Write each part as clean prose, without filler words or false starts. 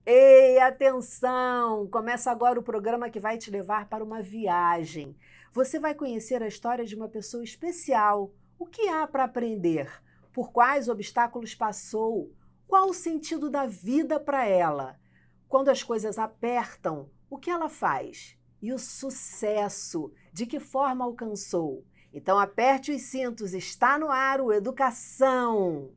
Ei, atenção! Começa agora o programa que vai te levar para uma viagem. Você vai conhecer a história de uma pessoa especial. O que há para aprender? Por quais obstáculos passou? Qual o sentido da vida para ela? Quando as coisas apertam, o que ela faz? E o sucesso? De que forma alcançou? Então aperte os cintos, está no ar o Educação!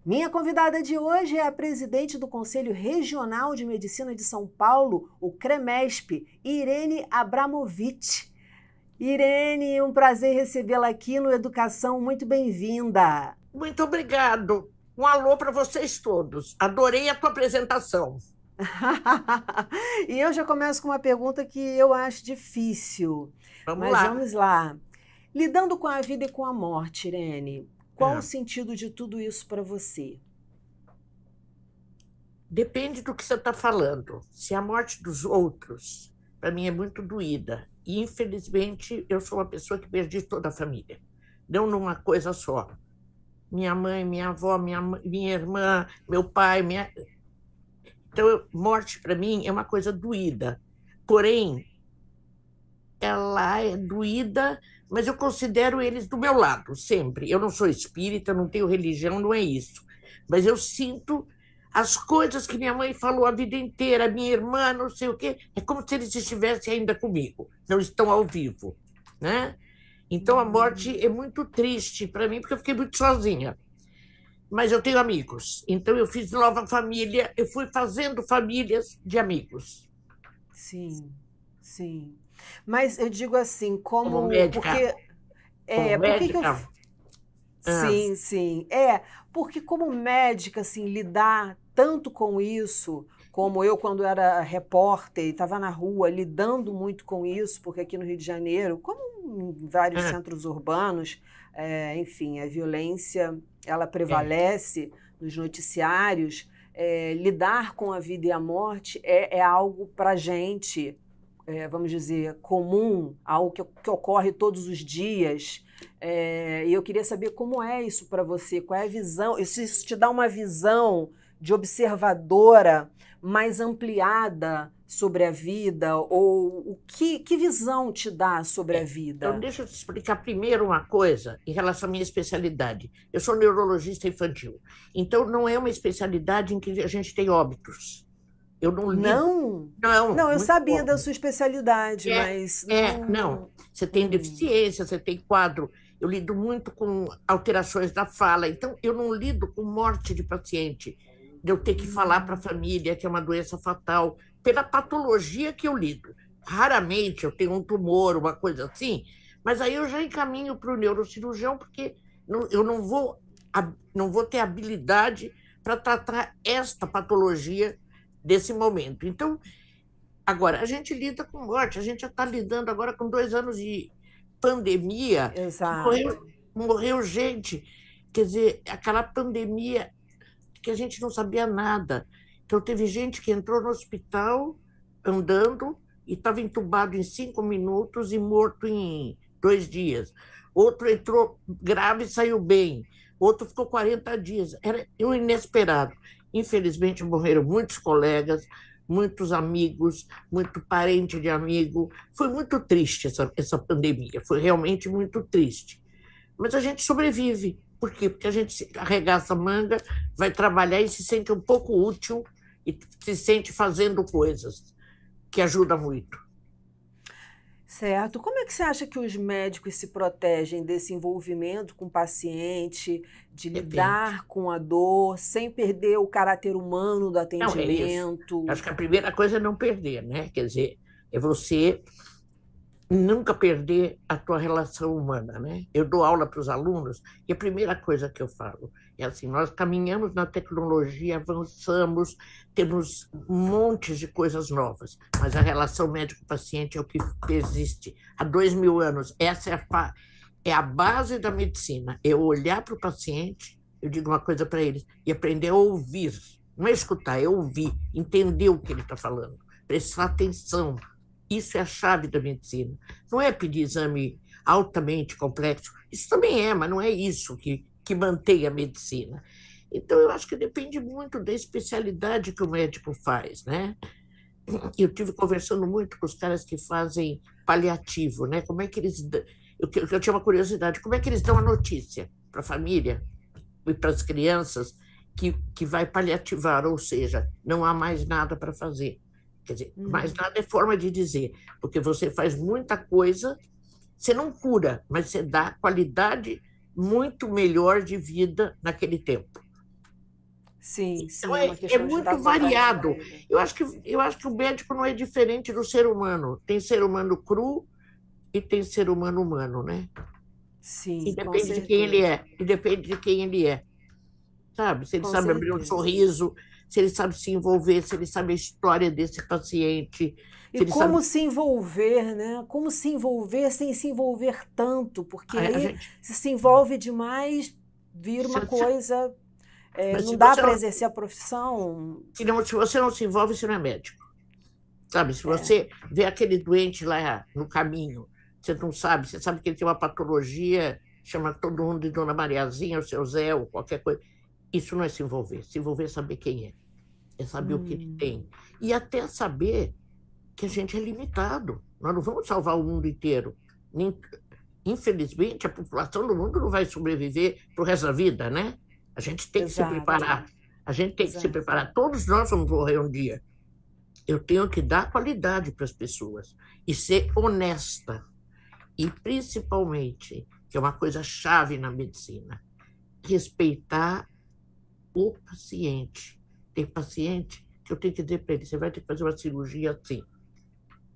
Minha convidada de hoje é a presidente do Conselho Regional de Medicina de São Paulo, o CREMESP, Irene Abramovic. Irene, um prazer recebê-la aqui no Educação, muito bem-vinda. Muito obrigado. Um alô para vocês todos. Adorei a tua apresentação. E eu já começo com uma pergunta que eu acho difícil, Vamos mas lá. vamos lá. Lidando com a vida e com a morte, Irene, qual o É. sentido de tudo isso para você? Depende do que você está falando. Se a morte dos outros, para mim, é muito doída. E, infelizmente, eu sou uma pessoa que perdi toda a família. Não numa coisa só. Minha mãe, minha avó, minha irmã, meu pai. Então, morte, para mim, é uma coisa doída. Porém, ela é doída, mas eu considero eles do meu lado, sempre. Eu não sou espírita, não tenho religião, não é isso. Mas eu sinto as coisas que minha mãe falou a vida inteira, minha irmã, não sei o quê, é como se eles estivessem ainda comigo, não estão ao vivo, né? Então a morte é muito triste para mim, porque eu fiquei muito sozinha. Mas eu tenho amigos, então eu fiz nova família, eu fui fazendo famílias de amigos. Sim, sim. Mas eu digo assim, Como como, médica, porque como por que que eu médica, ah, sim, sim. Porque como médica, assim, lidar tanto com isso, como eu quando era repórter e estava na rua lidando muito com isso, porque aqui no Rio de Janeiro, como em vários ah, centros urbanos, enfim, a violência ela é, prevalece nos noticiários. Lidar com a vida e a morte é algo para gente, vamos dizer, comum, algo que ocorre todos os dias. E eu queria saber como é isso para você, qual é a visão, se isso te dá uma visão de observadora mais ampliada sobre a vida, ou que visão te dá sobre a Então, vida? deixa eu te explicar primeiro uma coisa em relação à minha especialidade. Eu sou neurologista infantil. Então, não é uma especialidade em que a gente tem óbitos. Eu não lido. Não? Não, Não, eu muito sabia da pouco. sua especialidade, mas Não. não. Você tem Hum, deficiência, você tem quadro. Eu lido muito com alterações da fala. Então, eu não lido com morte de paciente, de eu ter que falar para a hum, família que é uma doença fatal, pela patologia que eu lido. Raramente eu tenho um tumor, uma coisa assim, mas aí eu já encaminho para o neurocirurgião, porque eu não vou ter habilidade para tratar esta patologia desse momento. Então, agora, a gente lida com morte, a gente já está lidando agora com 2 anos de pandemia, que exato. morreu gente. Quer dizer, aquela pandemia que a gente não sabia nada. Então, teve gente que entrou no hospital andando e estava entubado em 5 minutos e morto em 2 dias. Outro entrou grave e saiu bem. Outro ficou 40 dias. Era o inesperado. Infelizmente, morreram muitos colegas, muitos amigos, muito parente de amigo. Foi muito triste essa pandemia, foi realmente muito triste. Mas a gente sobrevive. Por quê? Porque a gente arregaça a manga, vai trabalhar e se sente um pouco útil e se sente fazendo coisas que ajudam muito. Certo. Como é que você acha que os médicos se protegem desse envolvimento com o paciente, de Depende. lidar com a dor, sem perder o caráter humano do Não, é isso. atendimento? Acho que a primeira coisa é não perder, né? Quer dizer, é você nunca perder a tua relação humana, né? Eu dou aula para os alunos e a primeira coisa que eu falo é assim: nós caminhamos na tecnologia, avançamos, temos montes de coisas novas, mas a relação médico-paciente é o que existe há 2.000 anos. é a base da medicina. Eu olhar para o paciente, eu digo uma coisa para eles, e aprender a ouvir. Não é escutar, é ouvir, entender o que ele está falando, prestar atenção. Isso é a chave da medicina. Não é pedir exame altamente complexo. Isso também é, mas não é isso que mantém a medicina. Então, eu acho que depende muito da especialidade que o médico faz, né? Eu tive conversando muito com os caras que fazem paliativo, né? Como é que eles... Eu tinha uma curiosidade, como é que eles dão a notícia para a família e para as crianças que vai paliativar, ou seja, não há mais nada para fazer. Quer dizer, mais nada é forma de dizer, porque você faz muita coisa, você não cura, mas você dá qualidade muito melhor de vida naquele tempo. Sim, Então, sim, é uma é questão de muito dar qualidade de variado. vida. Eu acho que o médico não é diferente do ser humano. Tem ser humano cru e tem ser humano humano, né? E Sim, com depende de quem ele certeza. é. E depende de quem ele é. Sabe? Se ele Com sabe abrir um certeza. sorriso, se ele sabe se envolver, se ele sabe a história desse paciente, E se ele sabe. como se envolver, né? Como se envolver sem se envolver tanto, porque A aí gente, se envolve demais, vira uma se- se- coisa, mas não se dá você para não, exercer a profissão. se você não se envolve, você não é médico. Sabe? Se É, você vê aquele doente lá no caminho, você não sabe, você sabe que ele tem uma patologia, chama todo mundo de Dona Mariazinha, ou seu Zé, ou qualquer coisa. Isso não é se envolver. Se envolver é saber quem é saber o que ele hum, tem. E até saber que a gente é limitado. Nós não vamos salvar o mundo inteiro. Infelizmente, a população do mundo não vai sobreviver para o resto da vida, né? A gente tem que se exato, preparar. A gente tem que se exato. preparar. Todos nós vamos morrer um dia. Eu tenho que dar qualidade para as pessoas e ser honesta. E, principalmente, que é uma coisa chave na medicina, respeitar o paciente. Tem paciente que eu tenho que dizer para ele, você vai ter que fazer uma cirurgia assim.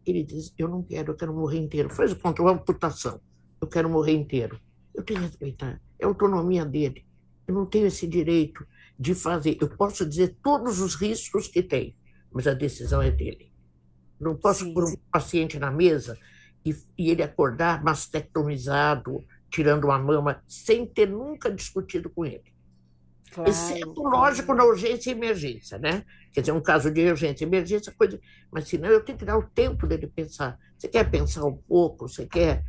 Ele diz, eu quero morrer inteiro. Faz contra uma amputação, eu quero morrer inteiro. Eu tenho que respeitar, é a autonomia dele. Eu não tenho esse direito de fazer. Eu posso dizer todos os riscos que tem, mas a decisão é dele. Não posso pôr Sim, um paciente na mesa e ele acordar mastectomizado, tirando uma mama, sem ter nunca discutido com ele. claro, Exceto, lógico, na claro. urgência e emergência, né? Quer dizer, um caso de urgência e emergência, coisa. Mas senão eu tenho que dar o tempo dele pensar. Você quer pensar um pouco? Você quer.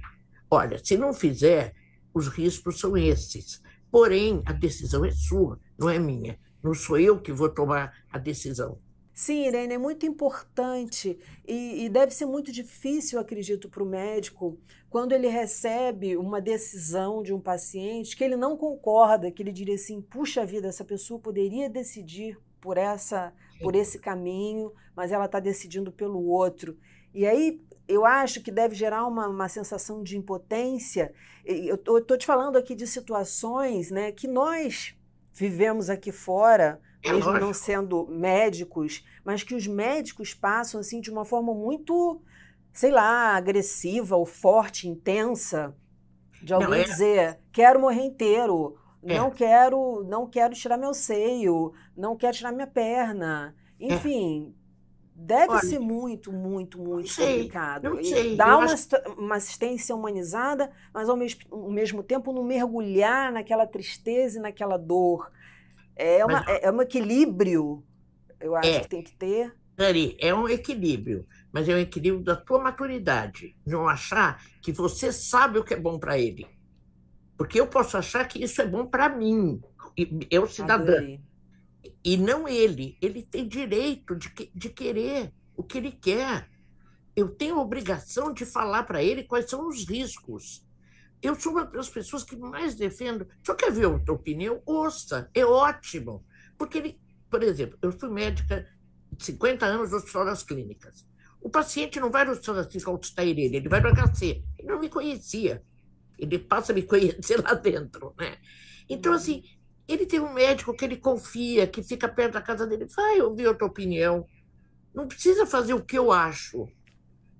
Olha, se não fizer, os riscos são esses. Porém, a decisão é sua, não é minha. Não sou eu que vou tomar a decisão. Sim, Irene, é muito importante e deve ser muito difícil, eu acredito, para o médico quando ele recebe uma decisão de um paciente que ele não concorda, que ele diria assim, puxa vida, essa pessoa poderia decidir por esse caminho, mas ela está decidindo pelo outro. E aí eu acho que deve gerar uma sensação de impotência. E eu estou te falando aqui de situações, né, que nós vivemos aqui fora, É mesmo não lógico. sendo médicos, mas que os médicos passam assim de uma forma muito, sei lá, agressiva ou forte, intensa, de Não, alguém dizer, quero morrer inteiro, é, não quero tirar meu seio, não quero tirar minha perna. é. Enfim, deve Olha, ser muito, muito, não muito sei, complicado. não E sei. dar Eu acho uma assistência humanizada, mas ao mesmo tempo não mergulhar naquela tristeza e naquela dor. mas É um equilíbrio, eu acho que é, tem que ter. Dani, é um equilíbrio, mas é um equilíbrio da tua maturidade. Não achar que você sabe o que é bom para ele. Porque eu posso achar que isso é bom para mim, eu cidadã, Adorei. e não ele. Ele tem direito de querer o que ele quer. Eu tenho a obrigação de falar para ele quais são os riscos. Eu sou uma das pessoas que mais defendo. Só quer ver a tua opinião? Ouça, é ótimo. Porque ele, por exemplo, eu fui médica de 50 anos no Hospital das Clínicas. O paciente não vai no Hospital das Clínicas consultar ele vai no HC. Ele não me conhecia. Ele passa a me conhecer lá dentro, né? Então, assim, ele tem um médico que ele confia, que fica perto da casa dele, vai ouvir a tua opinião. Não precisa fazer o que eu acho,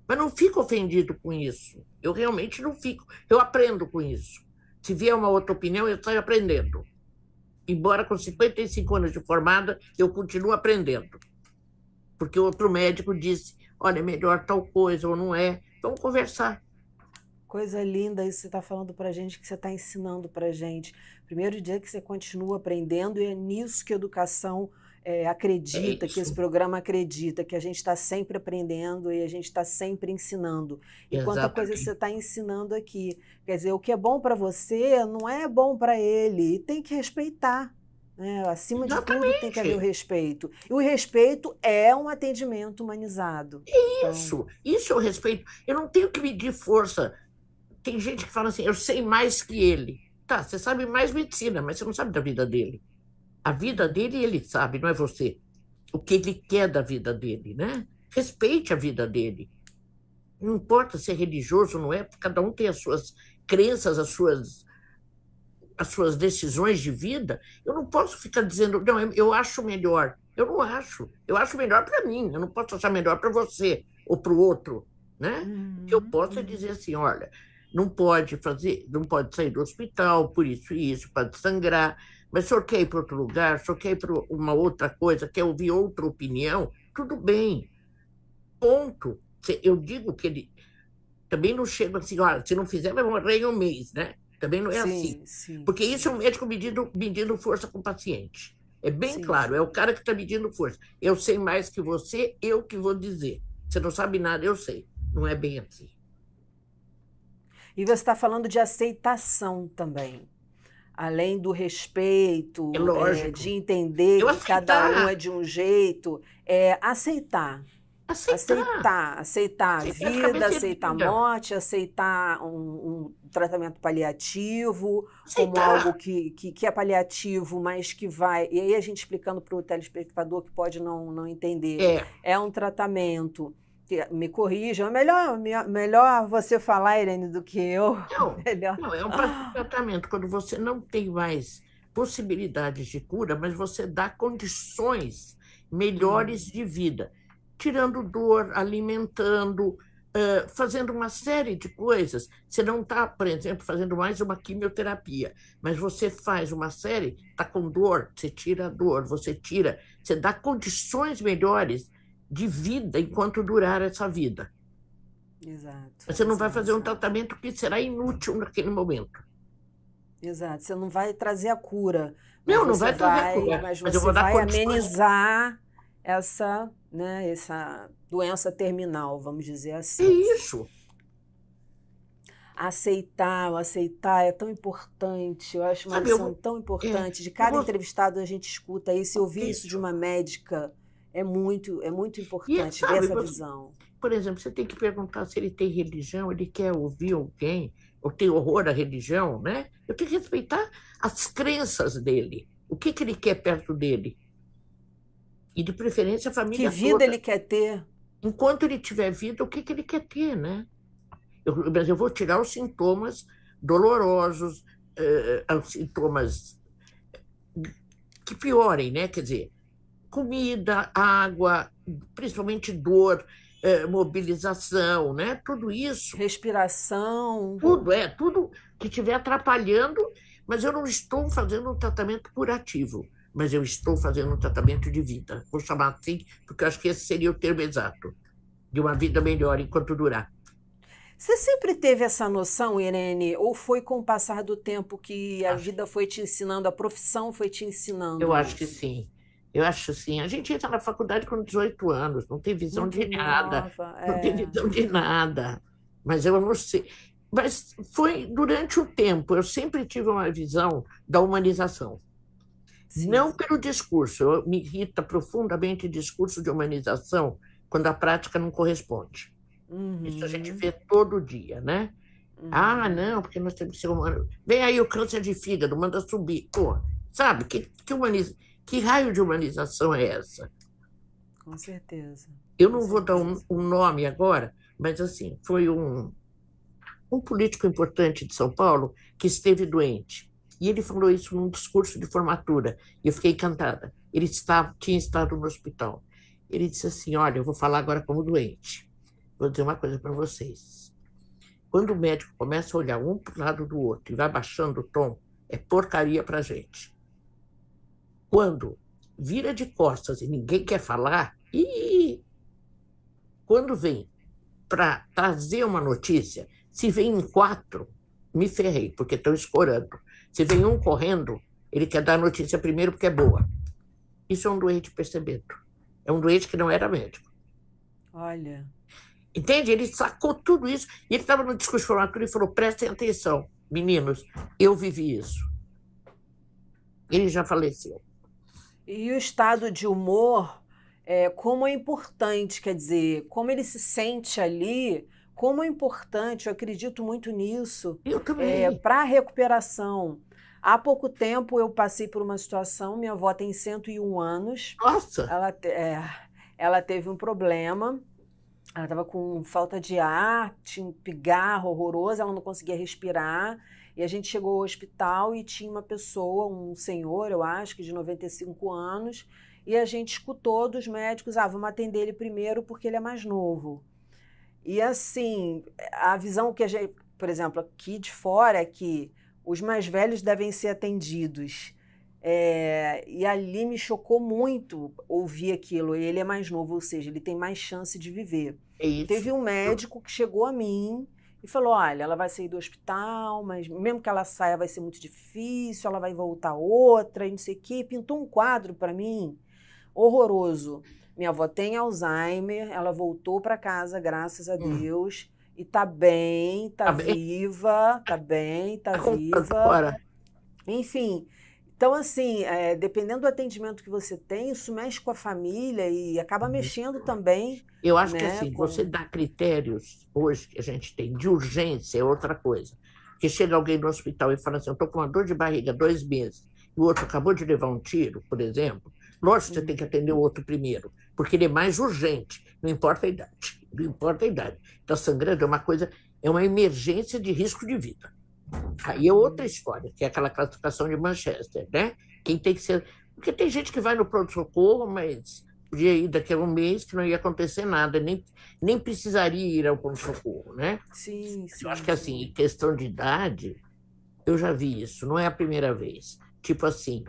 mas não fico ofendido com isso. Eu realmente não fico. Eu aprendo com isso. Se vier uma outra opinião, eu saio aprendendo. Embora com 55 anos de formada, eu continuo aprendendo. Porque outro médico disse: olha, é melhor tal coisa ou não é. Vamos conversar. coisa linda isso que você está falando para a gente, que você está ensinando para a gente. Primeiro dia que você continua aprendendo, e é nisso que a educação É acredita, que esse isso, programa acredita, que a gente está sempre aprendendo e a gente está sempre ensinando. E quanta coisa você exatamente. está ensinando aqui. Quer dizer, o que é bom para você não é bom para ele, e tem que respeitar. Né? Acima de tudo, tem que haver o Exatamente. respeito. E o respeito é um atendimento humanizado. Então, Isso eu respeito. Eu não tenho que medir força. Tem gente que fala assim, eu sei mais que ele. Tá, você sabe mais medicina, mas você não sabe da vida dele. A vida dele ele sabe, não é você. O que ele quer da vida dele, né? Respeite a vida dele. Não importa se é religioso ou não é, porque cada um tem as suas crenças, as suas decisões de vida. Eu não posso ficar dizendo, não, eu acho melhor. Eu não acho. Eu acho melhor para mim. Eu não posso achar melhor para você ou para o outro, né? O que eu uhum, posso é dizer uhum. assim, olha, não pode fazer, não pode sair do hospital, por isso e isso, pode sangrar. Mas o senhor quer ir para outro lugar, o senhor quer ir para uma outra coisa, quer ouvir outra opinião, tudo bem, ponto. Eu digo que ele também não chega assim, olha, se não fizer, vai morrer em um mês, né? Também não é assim. Sim, sim, Porque isso é sim, o médico medindo força com o paciente. É bem sim. claro, é o cara que está medindo força. Eu sei mais que você, eu que vou dizer. Você não sabe nada, eu sei. Não é bem assim. E você está falando de aceitação também. Além do É respeito, de lógico. entender Eu que cada um aceitar, é de um jeito, é aceitar. aceitar, Aceitar a aceitar de vida, cabeça aceitar a erguida, morte, aceitar um tratamento paliativo como algo aceitar. que é paliativo, mas que vai. E aí a gente explicando para o telespectador que pode não entender. É, É um tratamento. Me corrijam, é melhor você falar, Irene, do que eu. não, Melhor. não, é um tratamento quando você não tem mais possibilidades de cura, mas você dá condições melhores Uhum. de vida, tirando dor, alimentando, fazendo uma série de coisas. Você não está, por exemplo, fazendo mais uma quimioterapia, mas você faz uma série, está com dor, você tira a dor, você tira, você dá condições melhores de vida enquanto durar essa vida. Exato, Você não vai fazer um exato, tratamento que será inútil naquele momento. exato. Você não vai trazer a cura, Não, não vai trazer a cura, mas mas eu você vou dar vai condições. amenizar essa doença terminal, vamos dizer É assim. isso, O aceitar é tão importante. Eu acho uma sabe? Eu, lição tão é, importante. De eu cada vou. entrevistado a gente escuta isso e ouvir isso de Isso. uma médica é muito E, importante ver sabe, essa você, visão. por exemplo, você tem que perguntar se ele tem religião, ele quer ouvir alguém, ou tem horror à religião, né? Eu tenho que respeitar as crenças dele, o que que ele quer perto dele, e de preferência a Que família vida ele toda. quer ter? Enquanto ele tiver vida, o que que ele quer ter, né? Mas eu vou tirar os sintomas dolorosos, os sintomas que piorem, né? Quer dizer, comida, água, principalmente dor, mobilização, né? Tudo isso, Respiração. tudo que estiver atrapalhando, mas eu não estou fazendo um tratamento curativo, mas eu estou fazendo um tratamento de vida. Vou chamar assim, porque eu acho que esse seria o termo exato, de uma vida melhor enquanto durar. Você sempre teve essa noção, Irene, ou foi com o passar do tempo que a Acho. vida foi te ensinando, a profissão foi te Eu ensinando acho que isso? sim. Eu acho sim. A gente entra na faculdade com 18 anos, não tem visão Muito de nada, nova, não tem é. visão de nada. Mas eu não sei. Mas foi durante o tempo, eu sempre tive uma visão da humanização. Sim. Não pelo discurso, me irrita profundamente o discurso de humanização quando a prática não corresponde. Isso a gente Uhum, vê todo dia, né? Ah, uhum, não, porque nós temos que ser humanos. Vem aí o câncer de fígado, manda subir. Pô, sabe, que raio de humanização é essa? com certeza, Eu com não vou dar certeza. um nome agora, mas assim, foi um político importante de São Paulo que esteve doente. E ele falou isso num discurso de formatura. E eu fiquei encantada. Tinha estado no hospital. Ele disse assim: Olha, eu vou falar agora como doente. Vou dizer uma coisa para vocês. Quando o médico começa a olhar um para o lado do outro e vai baixando o tom, é porcaria para a gente. Quando vira de costas e ninguém quer falar, e quando vem para trazer uma notícia, Se vem em 4, me ferrei, porque estão escorando. Se vem um correndo, ele quer dar a notícia primeiro porque é boa. Isso é um doente percebendo. É um doente que não era médico. Olha. Entende? Ele sacou tudo isso. E ele estava no discurso de formatura e falou: prestem atenção, meninos, eu vivi isso. Ele já faleceu. E o estado de humor, como é importante, quer dizer, como ele se sente ali, como é importante, eu acredito muito nisso, Eu também. para a recuperação. Há pouco tempo eu passei por uma situação, minha avó tem 101 anos, Nossa! ela teve um problema, ela estava com falta de ar, tinha um pigarro horroroso, ela não conseguia respirar. E a gente chegou ao hospital e tinha uma pessoa, um senhor, eu acho que de 95 anos, e a gente escutou dos médicos: vamos atender ele primeiro porque ele é mais novo. E assim, a visão que a gente, por exemplo, aqui de fora é que os mais velhos devem ser atendidos. E ali me chocou muito ouvir aquilo. Ele é mais novo, ou seja, ele tem mais chance de viver. É isso. Teve um médico que chegou a mim e falou: olha, ela vai sair do hospital, mas mesmo que ela saia vai ser muito difícil, ela vai voltar outra, e não sei o quê. Pintou um quadro para mim horroroso. Minha avó tem Alzheimer, ela voltou para casa, graças a Deus, e tá bem, tá viva, tá bem, tá viva. Agora. Enfim, então assim, dependendo do atendimento que você tem, isso mexe com a família e acaba mexendo também. Eu acho que né, assim, você dá critérios hoje que a gente tem de urgência é outra coisa. Que chega alguém no hospital e fala assim: eu estou com uma dor de barriga há 2 meses, e o outro acabou de levar um tiro, por exemplo. Lógico que você tem que atender o outro primeiro, porque ele é mais urgente, não importa a idade. Não importa a idade. Está sangrando, é uma coisa, é uma emergência de risco de vida. Aí é outra história, que é aquela classificação de Manchester, né? Quem tem que ser. Porque tem gente que vai no pronto-socorro, mas podia ir daqui a um mês que não ia acontecer nada, nem precisaria ir ao pronto-socorro, né? Sim, sim. Eu acho que assim, em questão de idade, eu já vi isso, não é a primeira vez. Tipo assim,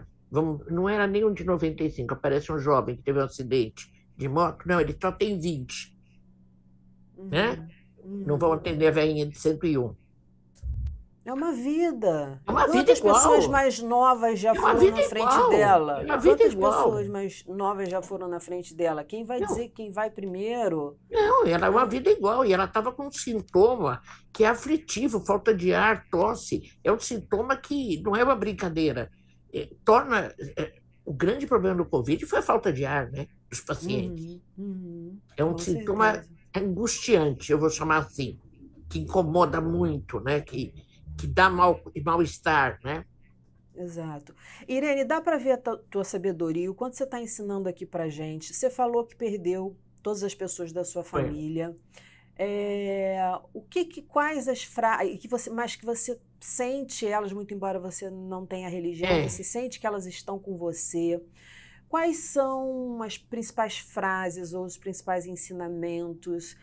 não era nem um de 95, aparece um jovem que teve um acidente de moto, não, ele só tem 20, né? Não vão atender a velhinha de 101. É uma vida. É uma vida Quantas igual. pessoas mais novas já É uma foram vida na frente igual. dela? É uma vida Quantas igual. pessoas mais novas já foram na frente dela? Quem vai Não. dizer quem vai primeiro? Não, ela é uma vida igual. E ela estava com um sintoma que é aflitivo, falta de ar, tosse. É um sintoma que não é uma brincadeira. O grande problema do Covid foi a falta de ar, né, dos pacientes. É um Com sintoma certeza. angustiante, eu vou chamar assim, que incomoda muito, né, que dá mal-estar, né? Exato. Irene, dá para ver a tua sabedoria, o quanto você está ensinando aqui para gente. Você falou que perdeu todas as pessoas da sua família. Quais as frases mas que você sente elas, muito embora você não tenha religião, você sente que elas estão com você. Quais são as principais frases ou os principais ensinamentos?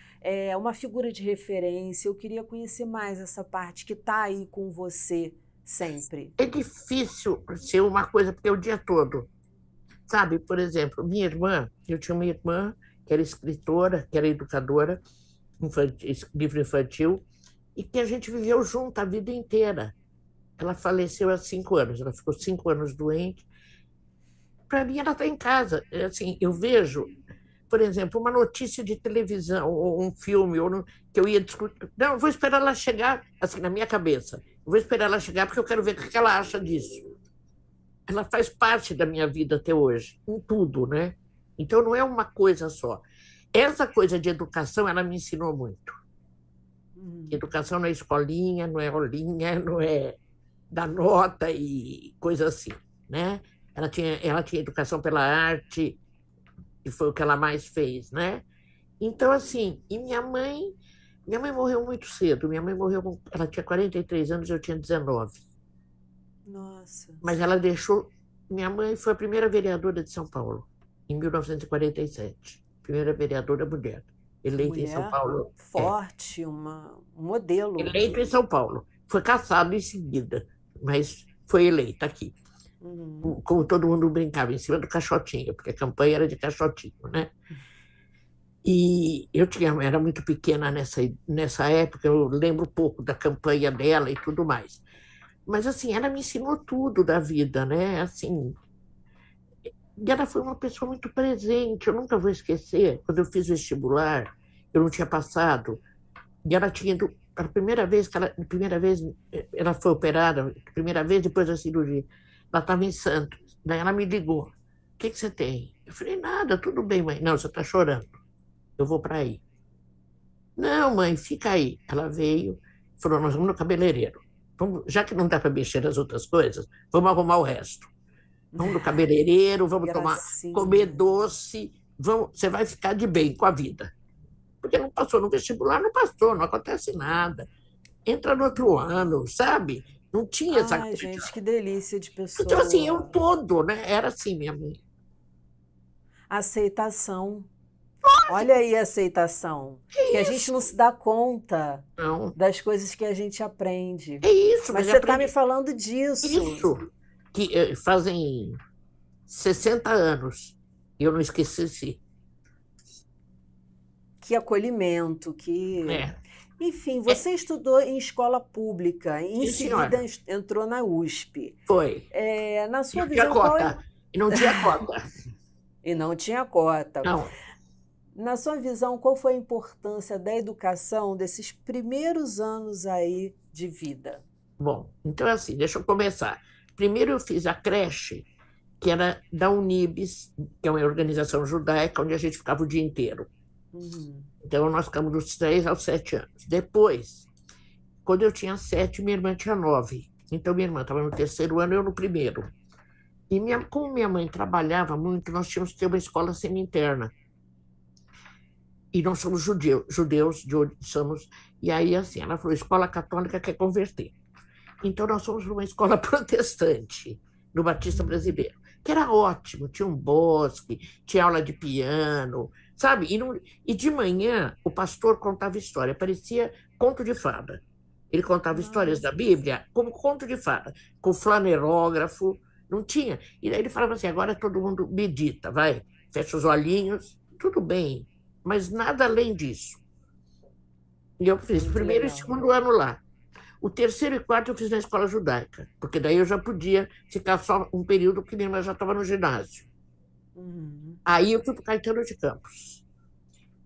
Uma figura de referência. Eu queria conhecer mais essa parte que está aí com você sempre. É difícil ser uma coisa, porque é o dia todo. Sabe, por exemplo, eu tinha uma irmã que era escritora, que era educadora, livro infantil, e que a gente viveu junto a vida inteira. Ela faleceu há 5 anos, ela ficou 5 anos doente. Para mim, ela está em casa. Assim, eu vejo, por exemplo, uma notícia de televisão, ou um filme, que eu ia discutir. Não, eu vou esperar ela chegar, assim, na minha cabeça. Eu vou esperar ela chegar porque eu quero ver o que ela acha disso. Ela faz parte da minha vida até hoje, em tudo, né? Então, não é uma coisa só. Essa coisa de educação, ela me ensinou muito. Educação não é escolinha, não é aulinha, não é dar nota e coisa assim, né? Ela tinha educação pela arte, e foi o que ela mais fez, né? Então, assim, e minha mãe morreu muito cedo. Minha mãe morreu, ela tinha 43 anos, eu tinha 19. Nossa. Mas ela minha mãe foi a primeira vereadora de São Paulo, em 1947. Primeira vereadora mulher, eleita em São Paulo. Forte, um modelo. Eleita em São Paulo. Foi cassado em seguida, mas foi eleita aqui. Como todo mundo brincava, em cima do caixotinho, porque a campanha era de caixotinho, né? E era muito pequena nessa época, eu lembro pouco da campanha dela e tudo mais. Mas, assim, ela me ensinou tudo da vida, né? Assim, e ela foi uma pessoa muito presente. Eu nunca vou esquecer, quando eu fiz vestibular, eu não tinha passado, e ela tinha ido, a primeira vez, ela foi operada, primeira vez depois da cirurgia, ela estava em Santos. Daí ela me ligou: o que que você tem? Eu falei: nada, tudo bem, mãe. Não, você está chorando, eu vou para aí. Não, mãe, fica aí. Ela veio, falou: nós vamos no cabeleireiro. Já que não dá para mexer nas outras coisas, vamos arrumar o resto. Vamos no cabeleireiro, Que vamos comer gracinha. doce, você vai ficar de bem com a vida. Porque não passou no vestibular, não passou, não acontece nada. Entra no outro ano, sabe? Não tinha essa Ai, coisa. gente, que delícia de Então, assim, eu pessoa. todo, né? Era assim, minha mãe. Aceitação. Olha aí a aceitação. Que a É gente não isso, se dá conta não. das coisas que a gente aprende. É isso, Mas mas você está me aprendi falando disso. isso. Que fazem 60 anos. E eu não esqueci. Que acolhimento, que. É, Enfim, é, você estudou em escola pública, em sim, seguida senhora. entrou na USP. Foi. Na E sua não tinha visão, qual é. cota. E não tinha cota. E não tinha cota. Não. Na sua visão, qual foi a importância da educação desses primeiros anos aí de vida? Bom, então é assim, deixa eu começar. Primeiro eu fiz a creche, que era da Unibis, que é uma organização judaica, onde a gente ficava o dia inteiro. Uhum. Então nós ficamos dos 3 aos 7 anos. Depois, quando eu tinha 7, minha irmã tinha 9. Então minha irmã estava no terceiro ano, eu no primeiro. E como minha mãe trabalhava muito, nós tínhamos que ter uma escola semi-interna. E nós somos judeus de onde somos. E aí, assim, ela falou: escola católica quer converter. Então, nós fomos para uma escola protestante, no Batista Uhum. Brasileiro, que era ótimo, tinha um bosque, tinha aula de piano, sabe? E de manhã, o pastor contava história, parecia conto de fada. Ele contava histórias da Nossa. Bíblia como conto de fada, com flanerógrafo, não tinha. E daí ele falava assim: agora todo mundo medita, vai, fecha os olhinhos, tudo bem, mas nada além disso. E eu fiz o Muito primeiro e legal. segundo ano lá. O terceiro e quarto eu fiz na escola judaica, porque daí eu já podia ficar só um período, porque minha irmã já estava no ginásio. Uhum. Aí eu fui para o Caetano de Campos,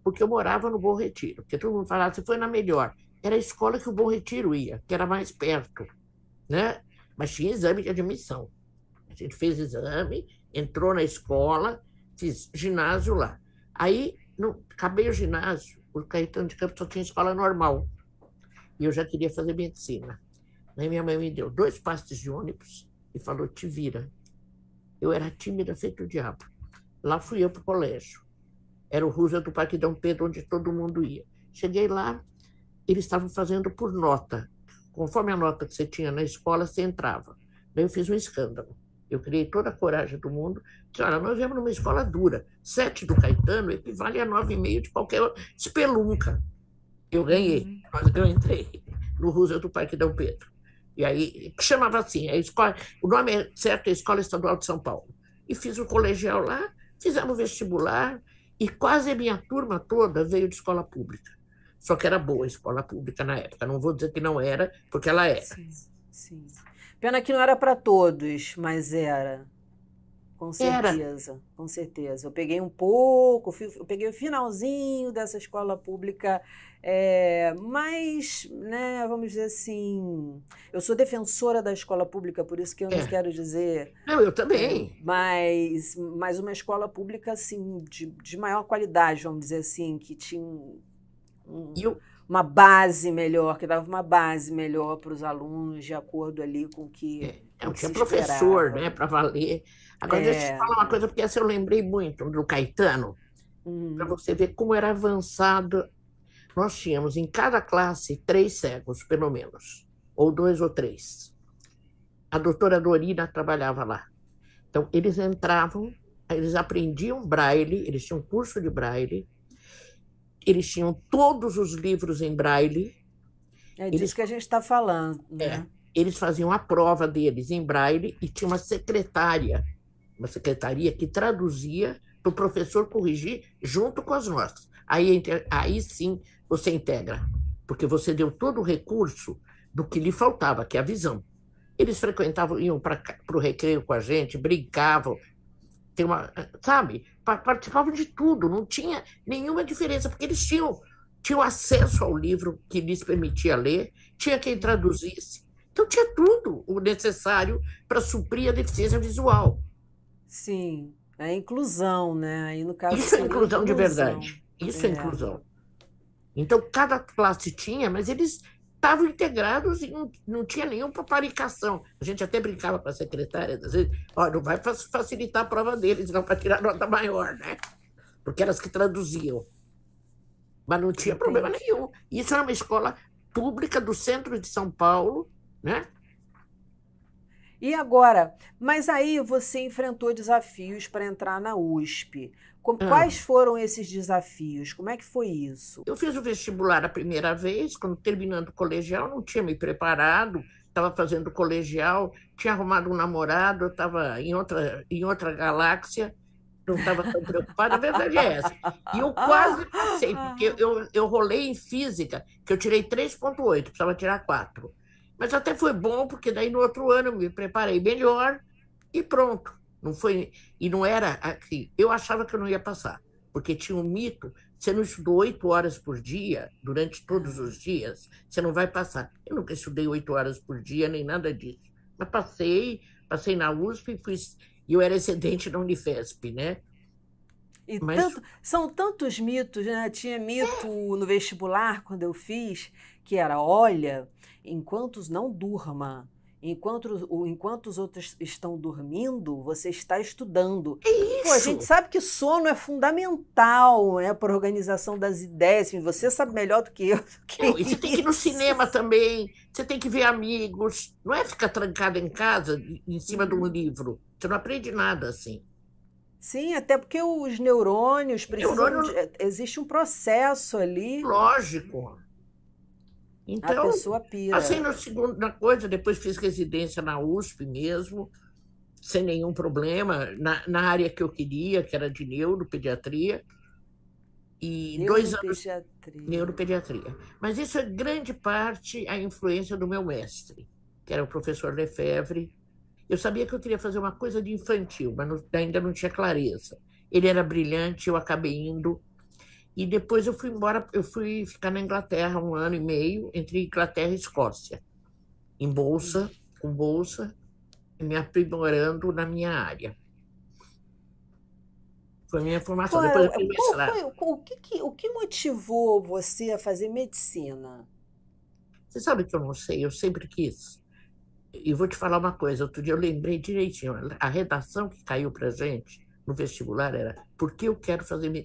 porque eu morava no Bom Retiro, porque todo mundo falava: você foi na melhor. Era a escola que o Bom Retiro ia, que era mais perto, né? Mas tinha exame de admissão. A gente fez exame, entrou na escola, fiz ginásio lá. Aí, acabei o ginásio, o Caetano de Campos só tinha escola normal, e eu já queria fazer medicina. Aí minha mãe me deu 2 passes de ônibus e falou: te vira. Eu era tímida, feito o diabo. Lá fui eu para o colégio. Era o Ruja do Parque Dom Pedro, onde todo mundo ia. Cheguei lá, eles estavam fazendo por nota. Conforme a nota que você tinha na escola, você entrava. Daí eu fiz um escândalo. Eu criei toda a coragem do mundo. Disse: olha, nós viemos numa escola dura. 7 do Caetano equivale a 9,5 de qualquer espelunca. Eu ganhei, Uhum. mas eu entrei no Roosevelt do Parque Dom Pedro. E aí, que chamava assim, o nome certo é Escola Estadual de São Paulo. E fiz o colegial lá, fizemos vestibular, e quase a minha turma toda veio de escola pública. Só que era boa a escola pública na época. Não vou dizer que não era, porque ela era. Sim, sim. Pena que não era para todos, mas era. Com Era. certeza, com certeza. Eu peguei um pouco, eu peguei o finalzinho dessa escola pública, mas, né, vamos dizer assim, eu sou defensora da escola pública, por isso que eu não É. quero dizer, Não, eu também. mas uma escola pública, assim, de maior qualidade, vamos dizer assim, que tinha E um- eu, uma base melhor, que dava uma base melhor para os alunos, de acordo ali com eu o que tinha se professor, esperava. né, para valer. Agora, deixa eu te É. falar uma coisa, porque essa eu lembrei muito do Caetano, para Uhum. você ver como era avançado. Nós tínhamos em cada classe 3 cegos, pelo menos, ou 2 ou 3. A doutora Dorina trabalhava lá. Então, eles entravam, eles aprendiam braille, eles tinham curso de braille, eles tinham todos os livros em braille, É disso eles, que a gente está falando, é, né? eles faziam a prova deles em braille e tinha uma secretaria que traduzia para o professor corrigir junto com as nossas. aí sim você integra, porque você deu todo o recurso do que lhe faltava, que é a visão. Eles frequentavam, iam para o recreio com a gente, brincavam, tem uma, sabe? Participavam de tudo, não tinha nenhuma diferença, porque eles tinham acesso ao livro que lhes permitia ler, tinha quem traduzisse. Então, tinha tudo o necessário para suprir a deficiência visual. Sim, é inclusão, né? Aí no caso Isso é seria inclusão de inclusão. verdade. Isso é É, inclusão. Então, cada classe tinha, mas eles estavam integrados e não tinha nenhuma paparicação. A gente até brincava com a secretária, às vezes, ó, não vai facilitar a prova deles, não, para tirar nota maior, né? Porque elas que traduziam. Mas não tinha problema entendi. nenhum. Isso era uma escola pública do centro de São Paulo, né? E agora, mas aí você enfrentou desafios para entrar na USP. Ah, Quais foram esses desafios? Como é que foi isso? eu fiz o vestibular a primeira vez, quando terminando o colegial, não tinha me preparado, estava fazendo colegial, tinha arrumado um namorado, eu estava em outra galáxia, não estava tão preocupada, a verdade é essa. E eu quase passei, porque eu rolei em física, que eu tirei 3,8, precisava tirar 4. Mas até foi bom, porque daí no outro ano eu me preparei melhor e pronto. Não foi, e não era assim, eu achava que eu não ia passar, porque tinha um mito, você não estudou 8 horas por dia, durante todos os dias, você não vai passar. Eu nunca estudei 8 horas por dia, nem nada disso. Mas passei na USP e eu era excedente na Unifesp, né? E Mas tanto, são tantos mitos, né? Tinha mito no vestibular, quando eu fiz, que era: olha, enquanto não durma, enquanto os outros estão dormindo, você está estudando. é Pô, a gente isso. sabe que sono é fundamental, né, para a organização das ideias. Enfim, você sabe melhor do que eu do Não, que e você tem que ir no isso. cinema também, você tem que ver amigos, não é ficar trancada em casa, em cima de um Uhum. livro. Você não aprende nada assim. Sim, até porque os neurônios precisam de. Neurônio, Existe um processo ali, lógico. a Então, pessoa passei pira. na segunda coisa, depois fiz residência na USP mesmo, sem nenhum problema, na área que eu queria, que era de neuropediatria, e 2 anos Neuropediatria. neuropediatria. Mas isso é grande parte a influência do meu mestre, que era o professor Lefebvre. Eu sabia que eu queria fazer uma coisa de infantil, mas ainda não tinha clareza. Ele era brilhante, eu acabei indo. E depois eu fui embora, eu fui ficar na Inglaterra 1 ano e meio, entre Inglaterra e Escócia, em bolsa, com bolsa, me aprimorando na minha área. Foi a minha formação. Depois eu fiz Qual mestrado. foi o que motivou você a fazer medicina? Você sabe que eu não sei, eu sempre quis. E vou te falar uma coisa, outro dia eu lembrei direitinho, a redação que caiu para gente no vestibular era: por que eu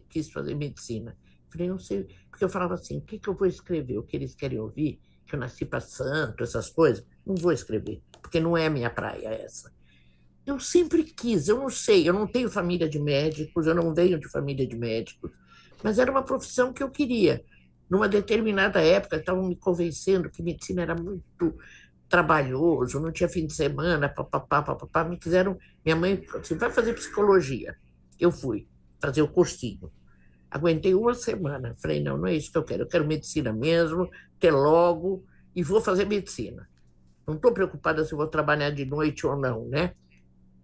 quis fazer medicina? Falei, não sei, porque eu falava assim, o que que eu vou escrever? O que eles querem ouvir? Que eu nasci para santo, essas coisas? Não vou escrever, porque não é a minha praia essa. Eu sempre quis, eu não sei, eu não tenho família de médicos, eu não venho de família de médicos, mas era uma profissão que eu queria. Numa determinada época, estavam me convencendo que medicina era muito trabalhoso, não tinha fim de semana, papapá, papapá. Minha mãe falou assim, vai fazer psicologia. Eu fui fazer o cursinho. Aguentei uma semana. Falei, não, não é isso que eu quero medicina mesmo, ter logo, e vou fazer medicina. Não estou preocupada se vou trabalhar de noite ou não, né?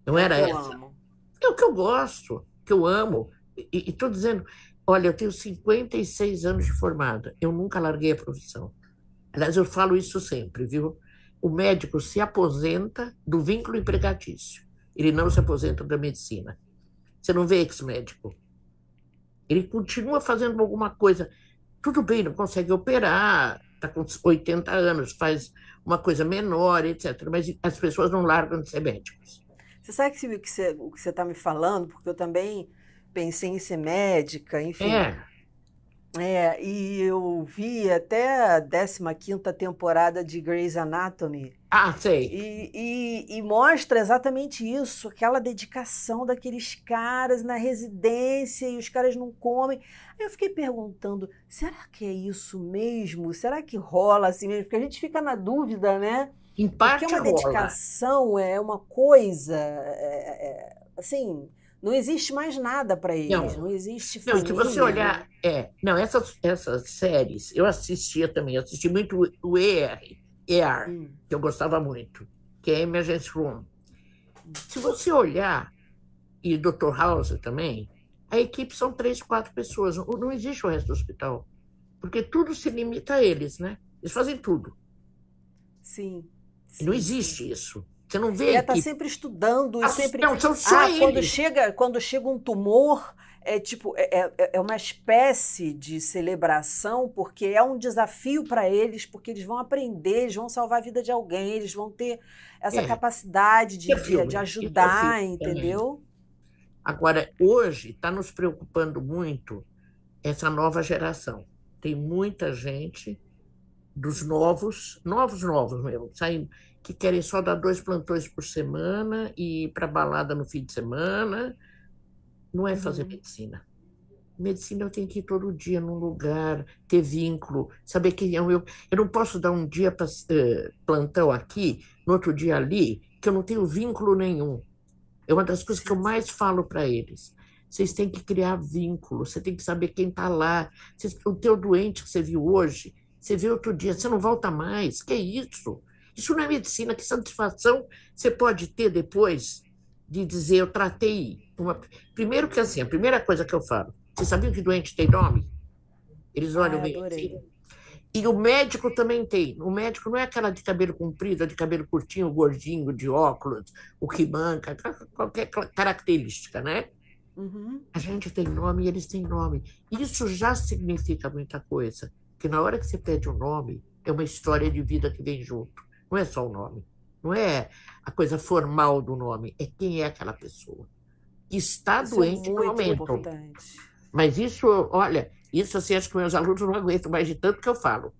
Não É o era que eu essa. amo. É o que eu gosto, que eu amo. E estou dizendo, olha, eu tenho 56 anos de formada, eu nunca larguei a profissão. Aliás, eu falo isso sempre, viu? O médico se aposenta do vínculo empregatício. Ele não se aposenta da medicina. Você não vê ex-médico. Ele continua fazendo alguma coisa. Tudo bem, não consegue operar, está com 80 anos, faz uma coisa menor, etc. Mas as pessoas não largam de ser médicos. Você sabe o que você está me falando? Porque eu também pensei em ser médica, enfim. É. E eu vi até a 15ª temporada de Grey's Anatomy. Ah, sei. E mostra exatamente isso, aquela dedicação daqueles caras na residência e os caras não comem. Aí eu fiquei perguntando, será que é isso mesmo? Será que rola assim mesmo? Porque a gente fica na dúvida, né? Em Porque é parte uma rola. dedicação, é uma coisa, assim, Não existe mais nada para eles, não Não, existe não, se você família, não. olhar, não, essas séries, eu assistia também, eu assisti muito o ER, Hum, que eu gostava muito, que é Emergency Room. Se você olhar, e Dr. House também, a equipe são 3, 4 pessoas, não existe o resto do hospital, porque tudo se limita a eles, né? Eles fazem tudo, sim, e não sim, sim. existe isso. Você não vê a É, tá equipe. sempre estudando e sempre. Não, são só Ah, eles. quando chega um tumor, é tipo, é uma espécie de celebração, porque é um desafio para eles, porque eles vão aprender, eles vão salvar a vida de alguém, eles vão ter essa É, capacidade de isso é ajudar, filme também. entendeu? Agora, hoje, está nos preocupando muito essa nova geração. Tem muita gente dos novos mesmo, saem, que querem só dar 2 plantões por semana e ir para balada no fim de semana. Não é fazer Uhum. medicina. Medicina eu tenho que ir todo dia num lugar, ter vínculo, saber quem é o eu. Eu não posso dar um dia para plantão aqui, no outro dia ali, que eu não tenho vínculo nenhum. É uma das coisas que eu Sim. mais falo para eles. Vocês têm que criar vínculo, você tem que saber quem está lá. O teu doente que você viu hoje, você viu outro dia, você não volta mais. Que é isso? Isso não é medicina, que satisfação você pode ter depois de dizer, eu tratei uma. Primeiro que assim, a primeira coisa que eu falo, vocês sabiam que doente tem nome? Eles olham Ai, meio assim. adorei. E o médico também tem. O médico não é aquela de cabelo comprido, a de cabelo curtinho, gordinho, de óculos, o que manca, qualquer característica, né? Uhum. A gente tem nome e eles têm nome. Isso já significa muita coisa, porque na hora que você pede um nome, é uma história de vida que vem junto. Não é só o nome. Não é a coisa formal do nome, é quem é aquela pessoa que está Isso é doente no muito momento. importante. Mas isso, olha, isso assim, acho que meus alunos não aguentam mais de tanto que eu falo.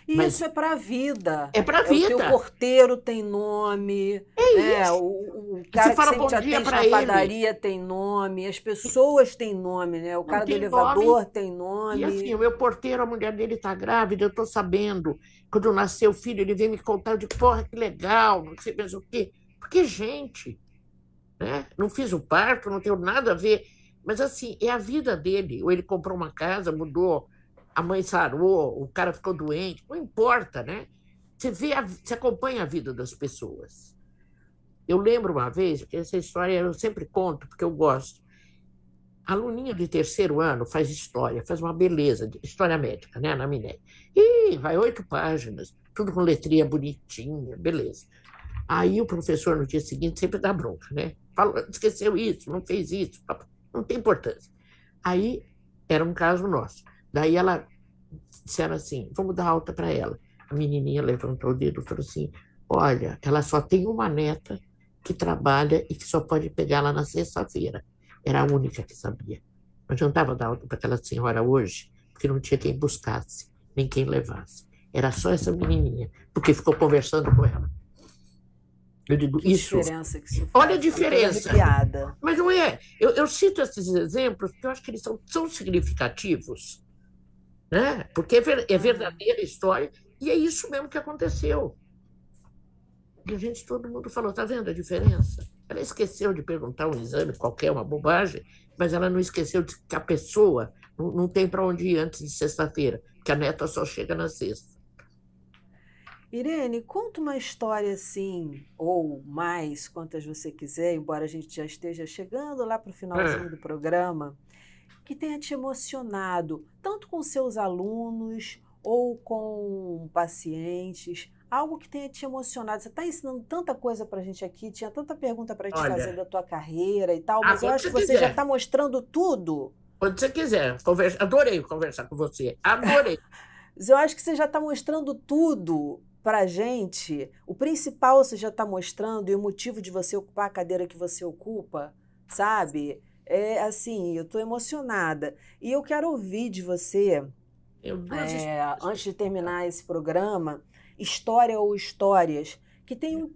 E Mas isso é para a vida. é para a É o teu vida. porteiro tem nome, É né? isso. O Você cara que fala sempre te bom dia atende para na ele, padaria tem nome, as pessoas têm nome, né? O não cara do tem nome. elevador tem E assim, nome. o meu porteiro, a mulher dele está grávida, eu estou sabendo. Quando nasceu o filho, ele veio me contar, eu digo, porra, que legal, não sei mais o quê. Porque, gente, né? Não fiz o parto, não tenho nada a ver. Mas assim, é a vida dele. Ou ele comprou uma casa, mudou, a mãe sarou, o cara ficou doente, não importa, né? Você vê, você acompanha a vida das pessoas. Eu lembro uma vez, porque essa história eu sempre conto, porque eu gosto. Aluninho de terceiro ano faz história, faz uma beleza, de história médica, né, na Minéia. E vai 8 páginas, tudo com letrinha bonitinha, beleza. Aí o professor, no dia seguinte, sempre dá bronca, né? Fala, esqueceu isso, não fez isso, não tem importância. Aí era um caso nosso. Daí ela disseram assim: vamos dar alta para ela. A menininha levantou o dedo e falou assim: olha, ela só tem uma neta que trabalha e que só pode pegá-la na sexta-feira. Era a única que sabia. Não adiantava dar alta para aquela senhora hoje, porque não tinha quem buscasse, nem quem levasse. Era só essa menininha, porque ficou conversando com ela. Eu digo, Que isso, diferença que isso olha a faz. Fiquei toda diferença. arrepiada. Mas não é. Eu cito esses exemplos porque eu acho que eles são significativos, né? Porque é Aham. verdadeira história e é isso mesmo que aconteceu. E a gente, todo mundo falou, tá vendo a diferença? Ela esqueceu de perguntar um exame qualquer, uma bobagem, mas ela não esqueceu de que a pessoa não tem para onde ir antes de sexta-feira, que a neta só chega na sexta. Irene, conta uma história assim, ou mais, quantas você quiser, embora a gente já esteja chegando lá para o finalzinho Ah, do programa, que tenha te emocionado, tanto com seus alunos ou com pacientes, algo que tenha te emocionado. Você está ensinando tanta coisa para a gente aqui, tinha tanta pergunta para te fazer olha, da tua carreira e tal, mas eu quando acho você que você já está quiser, mostrando tudo. quando você quiser, adorei conversar com você, adorei. Mas eu acho que você já está mostrando tudo para a gente. O principal você já está mostrando e o motivo de você ocupar a cadeira que você ocupa, sabe? É assim, eu estou emocionada. E eu quero ouvir de você, Eu duas histórias. antes de terminar esse programa, história ou histórias que tenham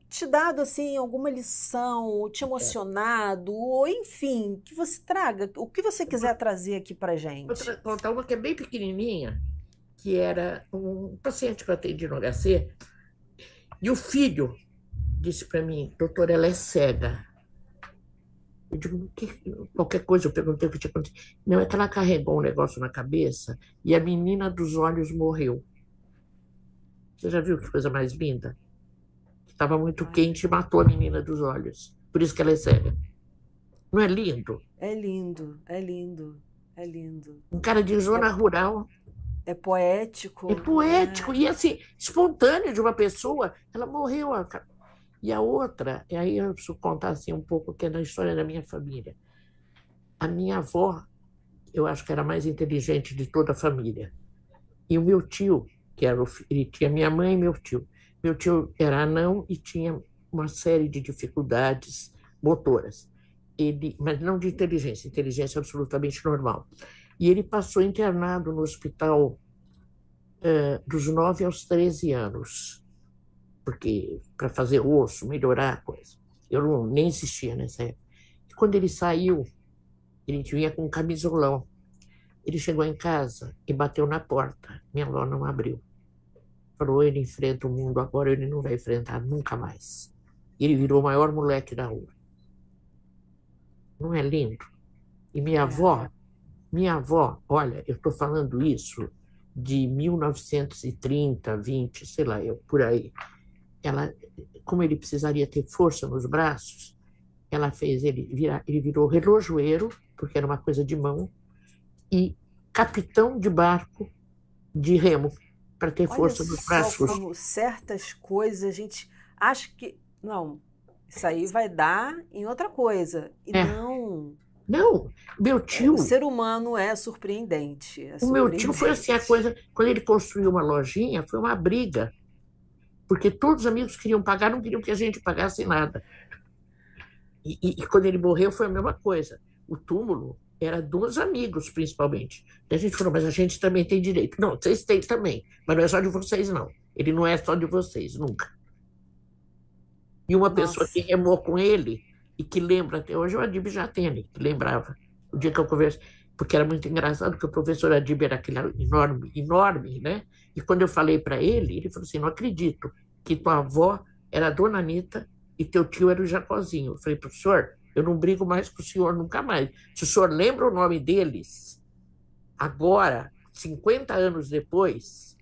te dado assim alguma lição, ou te É. emocionado, ou enfim, que você traga, o que você Eu vou quiser trazer aqui para gente. contar uma que é bem pequenininha, que era um paciente que eu atendi no HC, e o filho disse para mim, doutor, ela é cega. Eu digo, qualquer coisa, eu perguntei o que tinha acontecido. Não, é que ela carregou um negócio na cabeça e a menina dos olhos morreu. Você já viu que coisa mais linda? Estava muito Ai, quente e matou a menina dos olhos. Por isso que ela é cega. Não é lindo? é lindo, é lindo, é lindo. Um cara de É, zona rural. é É poético, poético né? e assim, espontâneo de uma pessoa. Ela morreu. E a outra, e aí eu preciso contar assim um pouco que é da história da minha família. A minha avó, eu acho que era a mais inteligente de toda a família. E o meu tio, que era ele tinha minha mãe e meu tio. Meu tio era anão e tinha uma série de dificuldades motoras. Mas não de inteligência, inteligência absolutamente normal. E ele passou internado no hospital dos 9 aos 13 anos, porque para fazer osso, melhorar a coisa. Eu não, nem existia nessa época. E quando ele saiu, ele vinha com um camisolão. Ele chegou em casa e bateu na porta. Minha avó não abriu. Falou, ele enfrenta o mundo agora, ele não vai enfrentar nunca mais. Ele virou o maior moleque da rua. Não é lindo? E É. minha avó, olha, eu estou falando isso de 1930, 20, sei lá, eu por aí. Ela, como ele precisaria ter força nos braços, ela fez ele virar, ele virou relojoeiro, porque era uma coisa de mão, e capitão de barco de remo, para ter Olha força nos só braços. como certas coisas a gente acha que. Não, isso aí vai dar em outra coisa. E É, não. não, meu O tio, ser humano é surpreendente. É o meu tio foi assim a surpreendente. coisa, quando ele construiu uma lojinha, foi uma briga, porque todos os amigos queriam pagar, não queriam que a gente pagasse nada. E quando ele morreu foi a mesma coisa. O túmulo era dos amigos, principalmente. E a gente falou, mas a gente também tem direito. Não, vocês têm também, mas não é só de vocês, não. Ele não é só de vocês, nunca. E uma pessoa que Nossa. remou com ele e que lembra até hoje é o Adib Jatene, que lembrava. O dia que eu conversei, porque era muito engraçado, porque o professor Adib era aquele enorme, enorme, né? E quando eu falei para ele, ele falou assim: não acredito que tua avó era a dona Anitta e teu tio era o Jacozinho. Eu falei, professor, eu não brigo mais com o senhor nunca mais. Se o senhor lembra o nome deles, agora, 50 anos depois,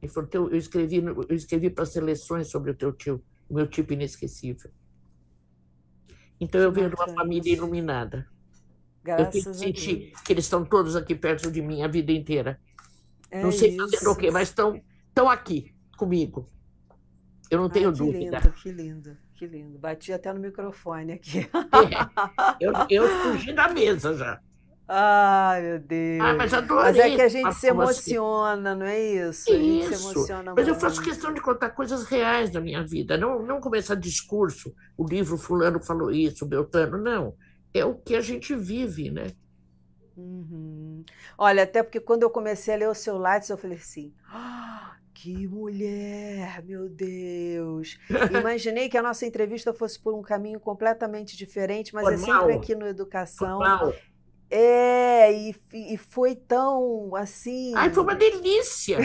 ele falou, eu escrevi para seleções sobre o teu tio, o meu tipo inesquecível. Então Que eu venho de uma família marcante. iluminada. Eu tenho que Graças a sentir Deus. que eles estão todos aqui perto de mim a vida inteira. Não É sei fazer o isso. quê, mas estão aqui comigo. Eu não Ai, tenho que dúvida. lindo, que lindo, que lindo. Bati até no microfone aqui. É, eu fugi da mesa já. Ai, meu Ah, Deus. mas Mas é que adorei a gente falar se com você. emociona, não é isso? A gente se Isso. emociona Mas eu faço questão muito. de contar coisas reais da minha vida, não começar discurso, o livro fulano falou isso, Beltrano, não. É o que a gente vive, né? Uhum. Olha, até porque quando eu comecei a ler o seu Lattes, eu falei assim: "Ah, que mulher, meu Deus!" Imaginei que a nossa entrevista fosse por um caminho completamente diferente, mas é sempre Formal, aqui no Educação. formal. É, e foi tão Ai, foi uma assim. delícia.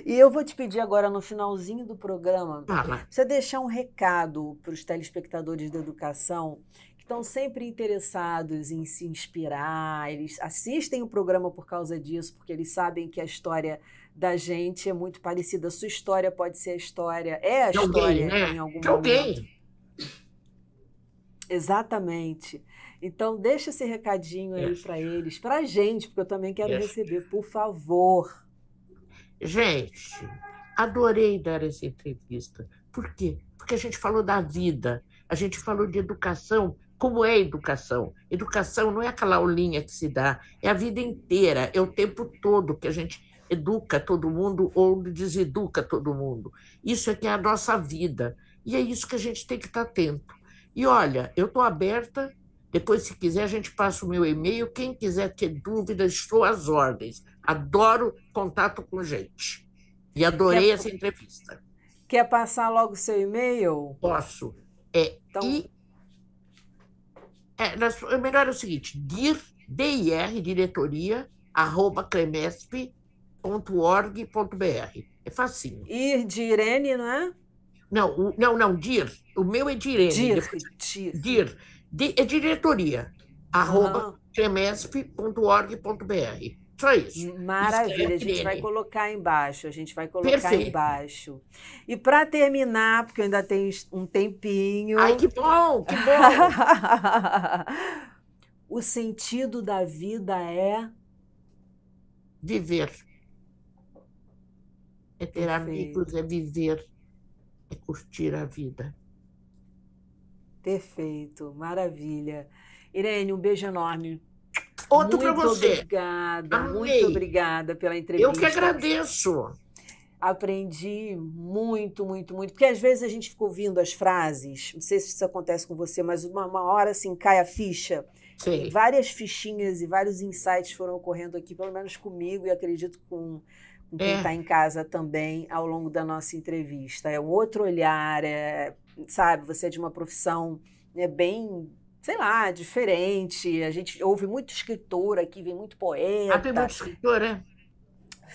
E eu vou te pedir agora, no finalzinho do programa, Fala. você deixar um recado para os telespectadores da educação que estão sempre interessados em se inspirar, eles assistem o programa por causa disso, porque eles sabem que a história da gente é muito parecida. A sua história pode ser a história, é a De alguém, história né? em algum De momento. alguém. Exatamente. Então, deixa esse recadinho É. aí para eles, para a gente, porque eu também quero É. receber, por favor. Gente, adorei dar essa entrevista. Por quê? Porque a gente falou da vida, a gente falou de educação. Como é educação? Educação não é aquela aulinha que se dá, é a vida inteira, é o tempo todo que a gente educa todo mundo ou deseduca todo mundo. Isso é que é a nossa vida. E é isso que a gente tem que estar atento. E olha, eu estou aberta. Depois, se quiser, a gente passa o meu e-mail. Quem quiser ter dúvidas, estou às ordens. Adoro contato com gente. E Quer, adorei essa entrevista. quer passar logo o seu e-mail? Posso. É, Então, e melhor é o seguinte: diretoria, arroba cremesp.org.br. É facinho. ir de Irene, não é? Não, Dir. O meu é Direne. Dir, Depois, dir. Dir. É diretoria. Aham. @gemesp.org.br. Só isso. Maravilha, a Escreve gente vai Direne. colocar embaixo, a gente vai colocar Perfeito. embaixo. E para terminar, porque eu ainda tenho um Ai, tempinho, que bom, que bom. o sentido da vida é Viver. É ter amigos, perfeito, é viver, é curtir a vida. perfeito, maravilha. Irene, um beijo enorme. Outro para você. Muito Amei. obrigada pela Eu que entrevista. agradeço. Aprendi muito, muito, muito. Porque às vezes a gente fica ouvindo as frases, não sei se isso acontece com você, mas uma hora assim cai a ficha. E Sei. várias fichinhas e vários insights foram ocorrendo aqui, pelo menos comigo, e acredito com quem está É, em casa também ao longo da nossa entrevista. É um outro olhar, sabe? Você é de uma profissão bem, sei lá, diferente. A gente ouve muito escritor aqui, vem muito tem muito poeta. escritor, é?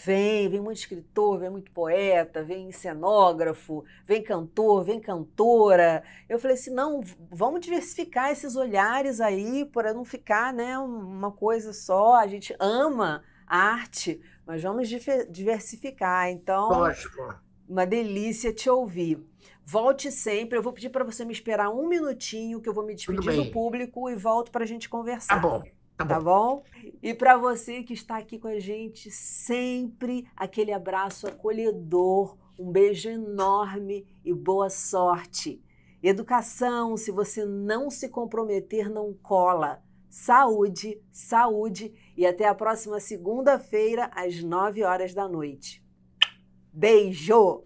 Vem muito escritor, vem muito poeta, vem cenógrafo, vem cantor, vem cantora. Eu falei assim, não, vamos diversificar esses olhares aí para não ficar, né, uma coisa só. A gente ama a arte, mas vamos diversificar. Então, Lógico. uma delícia te ouvir. Volte sempre. Eu vou pedir para você me esperar um minutinho, que eu vou me Tudo despedir do bem. público e volto para a gente Tá conversar. bom, tá Tá bom. bom? E para você que está aqui com a gente, sempre aquele abraço acolhedor, um beijo enorme e boa sorte. Educação, se você não se comprometer, não cola. Saúde, saúde e até a próxima segunda-feira, às 9 horas da noite. Beijo!